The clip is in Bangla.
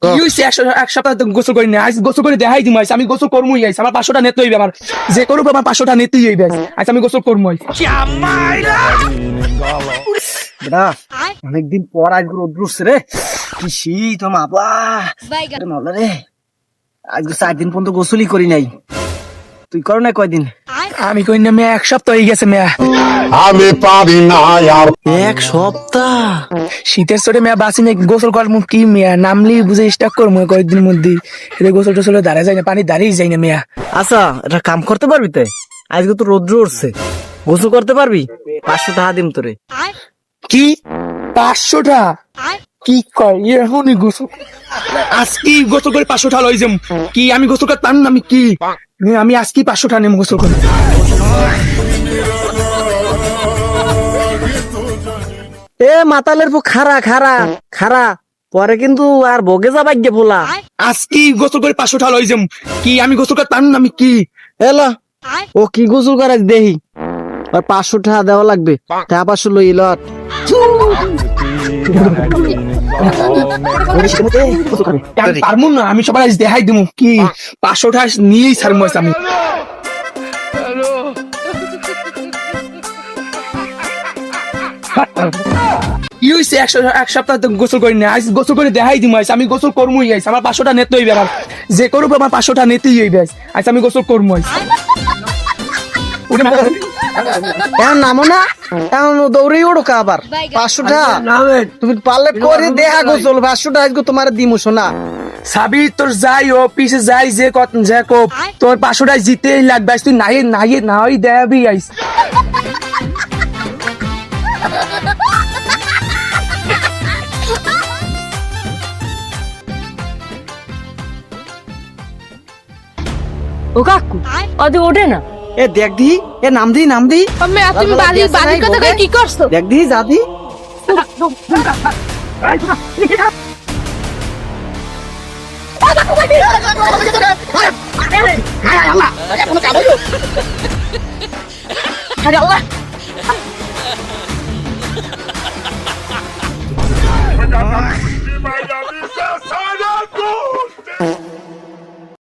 এক সপ্তাহ গোসল করি না, আজ গোসল করে দেখাই দিম। আমি গোসল করবই, আইস আমার 500টা নেতে হইবে, আমার যে করুক আমার 500টা নেতেই হইবে। আজ আমি গোসল করবো। বেটা অনেকদিন পর আজ রোদ উঠছে রে, কি শীত মাপলা মাপলা রে। আজকে 4 দিন পর্যন্ত গোসলই করি নাই। তুই করো না কয়দিন? আমি কই না মেয়া, 1 সপ্তাহ হয়ে গেছে মেয়া। আমি পারি না আর 1 সপ্তাহ? শীতের চোটে মেয়া বাসি নাই, গোসল করবো কি মেয়া, নামলি বুঝে স্টাক করবো কয়েকদিনের মধ্যে। এতে গোসল টোসল দাঁড়া যায় না, পানি দাঁড়িয়ে যায় না মেয়া। আচ্ছা এটা কাম করতে পারবি তে? আজকে তো রোদ্র উঠছে, গোসল করতে পারবি? 500 টাকা দিম তোরে। কি 500টা? কি কয় এখনই গোসল? আজকে গোসল করে 500টা লই যাম কি? আমি গোসল করতে পারবো না? আমি কি আমি আজকে 500টা নেব গোসল করে। এ মাতালের পো খারা খারা খারা, পরে কিন্তু আর বগে যাবাই গে বলা। আজকে গোসল করে 500টা লই যাম কি? আমি গোসল করতে পারবো না? আমি কি এলা ও কি গোসল করে দেহি, আর 500 টাকা দেওয়া লাগবে। টাকা 500 লই লট। আমি পারবো না, আমি সবাই আজ দেখাই দিব কি 500টা নিয়েই ছাড়বো আমি। কি হইছে? এক সপ্তাহ গোসল করি না, আজ গোসল করে দেখাই দিব। আমি গোসল করবই, আইস আমার 500টা নেতে হইবে, আমার যে করুক আমার 500টা নেতেই হইবে। আজ আমি গোসল করবো। এখন নামো না, এখন দৌড়েই ওড়ো কা আবার। 500 টাকা তুমি পারলে করে দেখা গোসল। 500 টাকা আজকে তোমার দিমু শোনা। সাবি তোর যাই ও পিছে যাই, যে কত যে কোপ তোর 500টা জিতেই লাগবে। তুই নাই নাই নাই দেবি আইস। ও কাকু আজ ওঠে না। এ দেখ দি, এ নাম দি নাম দি। তুমি বাড়ির কথা কই কি করছো? দেখ দি যা দি। আরে আল্লাহ